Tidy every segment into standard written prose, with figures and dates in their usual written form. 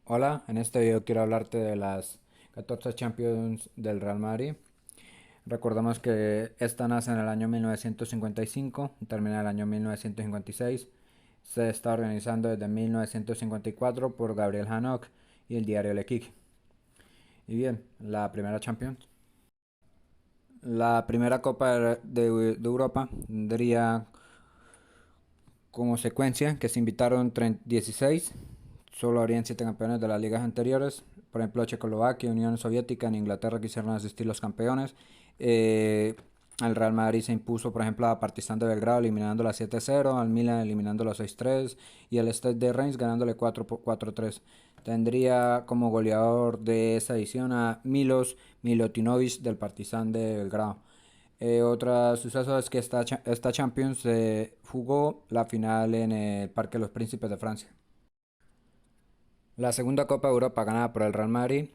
Hola, en este video quiero hablarte de las 14 Champions del Real Madrid. Recordamos que esta nace en el año 1955 y termina en el año 1956. Se está organizando desde 1954 por Gabriel Hanok y el diario L'Equipe. Y bien, la primera Champions. La primera Copa de Europa tendría como secuencia que se invitaron 16. Solo habrían 7 campeones de las ligas anteriores. Por ejemplo, Checoslovaquia, Unión Soviética, en Inglaterra quisieron asistir los campeones. El Real Madrid se impuso, por ejemplo, a Partizan de Belgrado eliminándola 7-0, al Milan eliminándola 6-3 y al Stade de Reims ganándole 4-3. Tendría como goleador de esa edición a Milos Milutinovic del Partizan de Belgrado. Otro suceso es que esta Champions se jugó la final en el Parque de los Príncipes de Francia. La segunda Copa de Europa ganada por el Real Madrid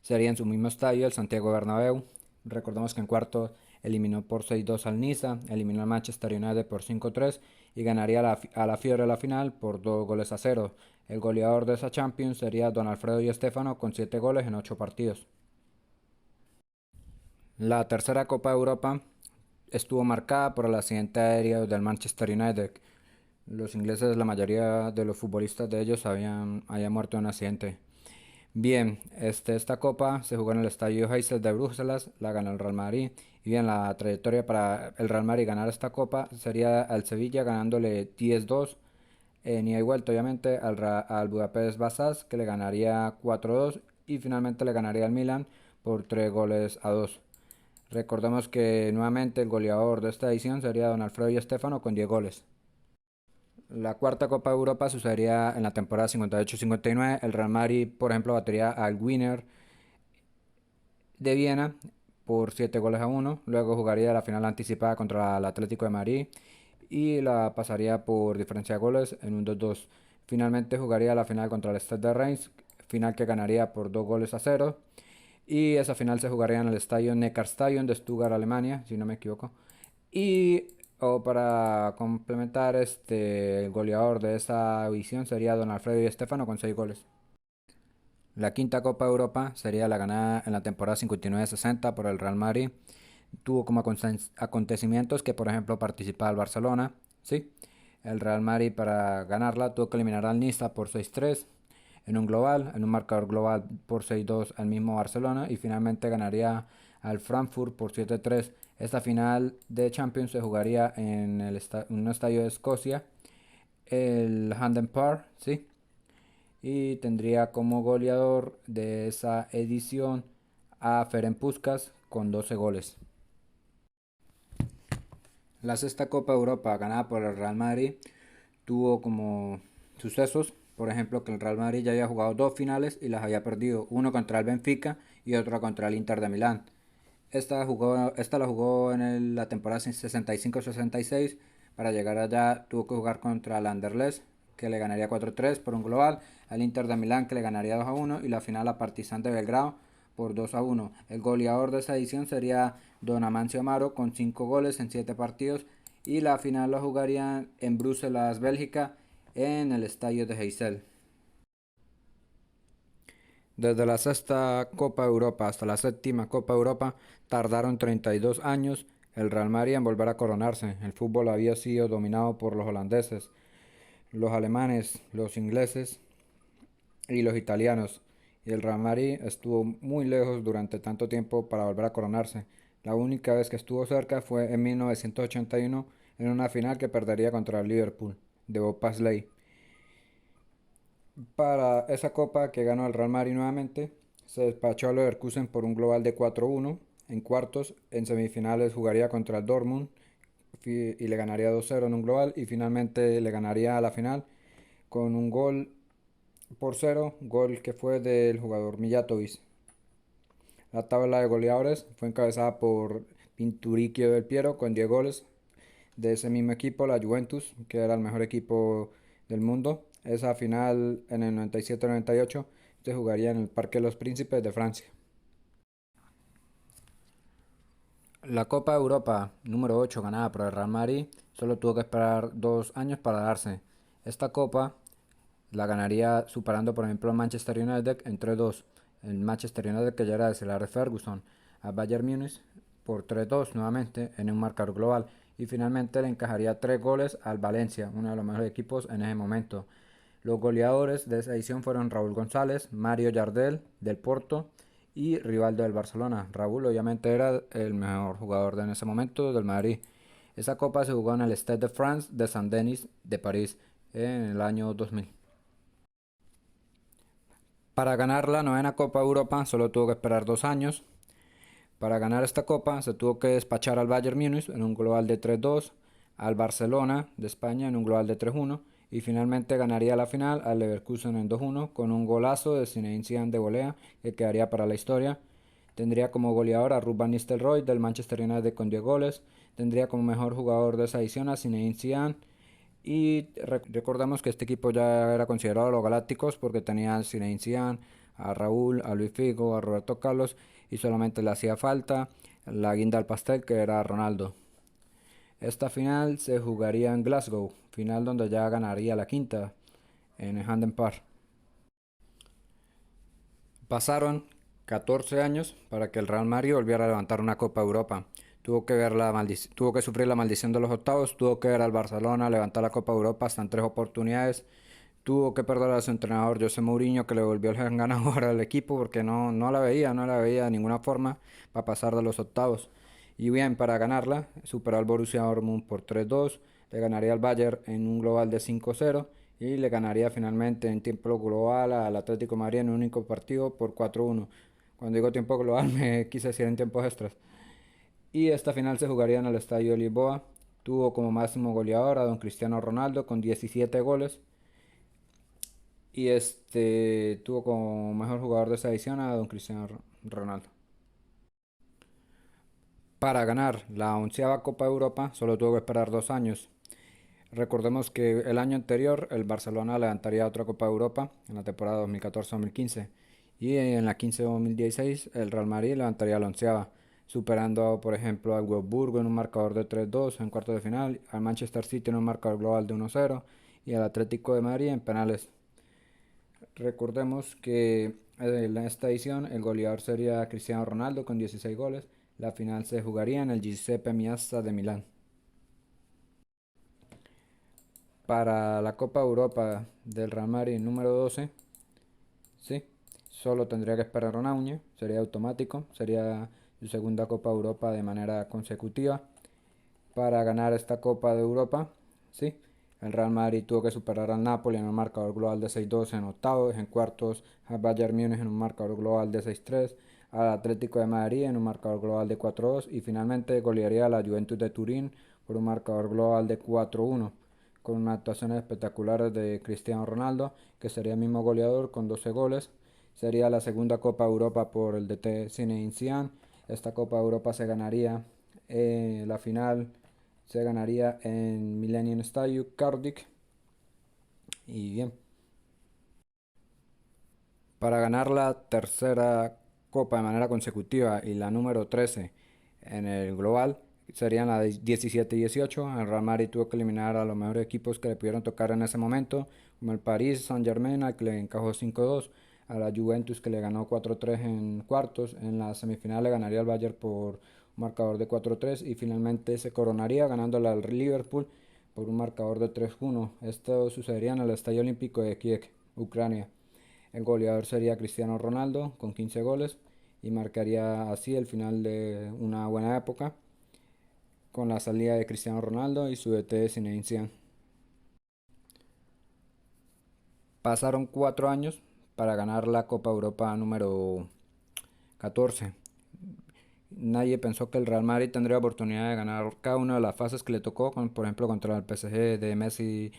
sería en su mismo estadio, el Santiago Bernabéu. Recordemos que en cuarto eliminó por 6-2 al Niza, eliminó al Manchester United por 5-3 y ganaría a la Fiore la final por 2-0. El goleador de esa Champions sería Don Alfredo Di Stéfano con 7 goles en 8 partidos. La tercera Copa de Europa estuvo marcada por el accidente aéreo del Manchester United. Los ingleses, la mayoría de los futbolistas de ellos habían muerto en un accidente. Bien, esta copa se jugó en el Estadio Heysel de Bruselas, la ganó el Real Madrid. Y bien, la trayectoria para el Real Madrid ganar esta copa sería al Sevilla ganándole 10-2 en ida y vuelta, obviamente, al Budapest Vasas, que le ganaría 4-2 y finalmente le ganaría al Milan por 3-2. Recordemos que nuevamente el goleador de esta edición sería Don Alfredo Di Stéfano con 10 goles. La cuarta Copa de Europa sucedería en la temporada 58-59. El Real Madrid, por ejemplo, batería al Winner de Viena por 7-1. Luego jugaría la final anticipada contra el Atlético de Madrid y la pasaría por diferencia de goles en un 2-2. Finalmente jugaría la final contra el Stade de Reims, final que ganaría por 2-0. Y esa final se jugaría en el estadio Neckarstadion de Stuttgart, Alemania, si no me equivoco. Y para complementar, el goleador de esa edición sería Don Alfredo Di Stéfano con 6 goles. La quinta Copa de Europa sería la ganada en la temporada 59-60 por el Real Madrid. Tuvo como acontecimientos que, por ejemplo, participaba el Barcelona. ¿Sí? El Real Madrid para ganarla tuvo que eliminar al Niza por 6-3 en un marcador global por 6-2 al mismo Barcelona y finalmente ganaría al Frankfurt por 7-3. Esta final de Champions se jugaría en un estadio de Escocia, el Hampden Park, ¿sí? Y tendría como goleador de esa edición a Ferenc Puskás con 12 goles. La sexta Copa de Europa ganada por el Real Madrid tuvo como sucesos, por ejemplo, que el Real Madrid ya había jugado dos finales y las había perdido, uno contra el Benfica y otro contra el Inter de Milán. Esta la jugó en la temporada 65-66. Para llegar allá tuvo que jugar contra el Anderlecht, que le ganaría 4-3 por un global, al Inter de Milán, que le ganaría 2-1 y la final a Partizan de Belgrado por 2-1. El goleador de esa edición sería Don Amancio Amaro con 5 goles en 7 partidos y la final la jugarían en Bruselas, Bélgica, en el estadio de Heysel. Desde la sexta Copa de Europa hasta la séptima Copa de Europa tardaron 32 años el Real Madrid en volver a coronarse. El fútbol había sido dominado por los holandeses, los alemanes, los ingleses y los italianos. Y el Real Madrid estuvo muy lejos durante tanto tiempo para volver a coronarse. La única vez que estuvo cerca fue en 1981 en una final que perdería contra el Liverpool de Bob Paisley. Para esa copa que ganó el Real Madrid nuevamente, se despachó al Leverkusen por un global de 4-1 en cuartos. En semifinales jugaría contra el Dortmund y le ganaría 2-0 en un global y finalmente le ganaría a la final con un gol por cero, gol que fue del jugador Mijatovic. La tabla de goleadores fue encabezada por Pinturicchio del Piero con 10 goles. De ese mismo equipo, la Juventus, que era el mejor equipo del mundo. Esa final en el 97-98 se jugaría en el Parque de los Príncipes de Francia. La Copa de Europa número 8 ganada por el Real Madrid solo tuvo que esperar 2 años para darse. Esta copa la ganaría superando por ejemplo al Manchester United en 3-2. El Manchester United que ya era de Sir Alex Ferguson a Bayern Múnich por 3-2 nuevamente en un marcador global y finalmente le encajaría 3 goles al Valencia, uno de los mejores equipos en ese momento. Los goleadores de esa edición fueron Raúl González, Mario Jardel del Porto y Rivaldo del Barcelona. Raúl obviamente era el mejor jugador en ese momento del Madrid. Esa copa se jugó en el Stade de France de Saint-Denis de París en el año 2000. Para ganar la novena Copa Europa solo tuvo que esperar 2 años. Para ganar esta copa se tuvo que despachar al Bayern Múnich en un global de 3-2, al Barcelona de España en un global de 3-1 y finalmente ganaría la final al Leverkusen en 2-1 con un golazo de Zinedine Zidane de volea que quedaría para la historia. Tendría como goleador a Ruud van Nistelrooy del Manchester United con 10 goles. Tendría como mejor jugador de esa edición a Zinedine Zidane. Y recordamos que este equipo ya era considerado los Galácticos porque tenía a Zinedine Zidane, a Raúl, a Luis Figo, a Roberto Carlos y solamente le hacía falta la guinda al pastel que era Ronaldo. Esta final se jugaría en Glasgow, final donde ya ganaría la quinta en el Hampden Park. Pasaron 14 años para que el Real Madrid volviera a levantar una Copa Europa. Tuvo que sufrir la maldición de los octavos, tuvo que ver al Barcelona levantar la Copa Europa hasta en 3 oportunidades, tuvo que perder a su entrenador José Mourinho que le volvió el ganador al equipo porque no la veía de ninguna forma para pasar de los octavos. Y bien, para ganarla, superó al Borussia Dortmund por 3-2, le ganaría al Bayern en un global de 5-0 y le ganaría finalmente en tiempo global al Atlético de Madrid en un único partido por 4-1. Cuando digo tiempo global me quise decir en tiempos extras. Y esta final se jugaría en el Estadio de Lisboa. Tuvo como máximo goleador a don Cristiano Ronaldo con 17 goles. Y tuvo como mejor jugador de esa edición a don Cristiano Ronaldo. Para ganar la 11ª Copa de Europa solo tuvo que esperar 2 años. Recordemos que el año anterior el Barcelona levantaría otra Copa de Europa en la temporada 2014-2015 y en la 15-2016 el Real Madrid levantaría la onceava, superando por ejemplo al Wolfsburgo en un marcador de 3-2 en cuartos de final, al Manchester City en un marcador global de 1-0 y al Atlético de Madrid en penales. Recordemos que en esta edición el goleador sería Cristiano Ronaldo con 16 goles. La final se jugaría en el Giuseppe Meazza de Milán. Para la Copa Europa del Real Madrid número 12, sí, solo tendría que esperar un año, sería automático, sería su segunda Copa Europa de manera consecutiva. Para ganar esta Copa de Europa, sí, el Real Madrid tuvo que superar al Napoli en un marcador global de 6-2 en octavos, en cuartos al Bayern Múnich en un marcador global de 6-3, al Atlético de Madrid en un marcador global de 4-2 y finalmente golearía a la Juventus de Turín por un marcador global de 4-1 con unas actuaciones espectaculares de Cristiano Ronaldo, que sería el mismo goleador con 12 goles. Sería la segunda Copa Europa por el DT Zinedine Zidane. Esta Copa Europa se ganaría la final se ganaría en Millennium Stadium, Cardiff. Y bien, para ganar la tercera copa de manera consecutiva y la número 13 en el global, serían la 17 y 18. El Real Madrid tuvo que eliminar a los mejores equipos que le pudieron tocar en ese momento, como el Paris Saint-Germain, al que le encajó 5-2, a la Juventus que le ganó 4-3 en cuartos, en la semifinal le ganaría al Bayern por un marcador de 4-3 y finalmente se coronaría ganándole al Liverpool por un marcador de 3-1. Esto sucedería en el Estadio Olímpico de Kiev, Ucrania. El goleador sería Cristiano Ronaldo con 15 goles y marcaría así el final de una buena época con la salida de Cristiano Ronaldo y su DT Zinedine Zidane. Pasaron 4 años para ganar la Copa Europa número 14. Nadie pensó que el Real Madrid tendría oportunidad de ganar cada una de las fases que le tocó, por ejemplo contra el PSG de Messi,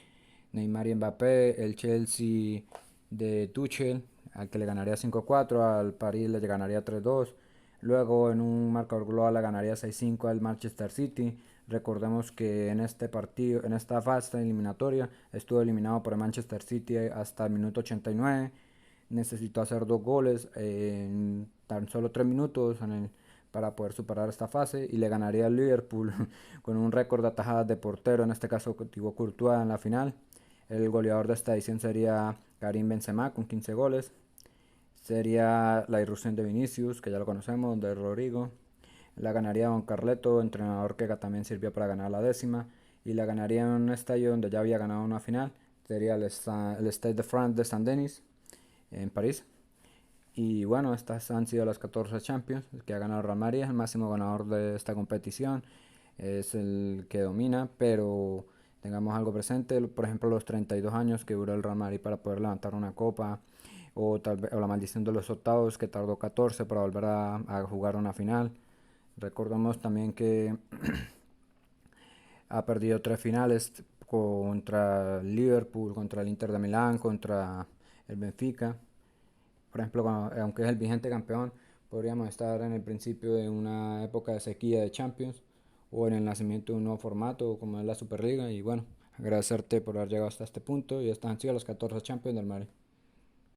Neymar y Mbappé, el Chelsea de Tuchel, al que le ganaría 5-4, al París le ganaría 3-2, luego en un marcador global le ganaría 6-5 al Manchester City. Recordemos que en este partido, en esta fase eliminatoria, estuvo eliminado por el Manchester City hasta el minuto 89. Necesitó hacer 2 goles en tan solo 3 minutos para poder superar esta fase y le ganaría al Liverpool con un récord de atajadas de portero, en este caso Thibaut Courtois en la final. El goleador de esta edición sería Karim Benzema con 15 goles. Sería la irrupción de Vinicius, que ya lo conocemos, de Rodrigo. La ganaría Don Carleto, entrenador que también sirvió para ganar la décima. Y la ganaría en un estadio donde ya había ganado una final. Sería el Stade de France de Saint-Denis, en París. Y bueno, estas han sido las 14 Champions que ha ganado Real Madrid, es el máximo ganador de esta competición, es el que domina, pero tengamos algo presente, por ejemplo los 32 años que duró el Real Madrid para poder levantar una copa, o la maldición de los octavos que tardó 14 para volver a jugar una final. Recordemos también que ha perdido 3 finales contra el Liverpool, contra el Inter de Milán, contra el Benfica. Por ejemplo, aunque es el vigente campeón, podríamos estar en el principio de una época de sequía de Champions o en el nacimiento de un nuevo formato como es la Superliga. Y bueno, agradecerte por haber llegado hasta este punto y estas han sido las 14 Champions del Madrid.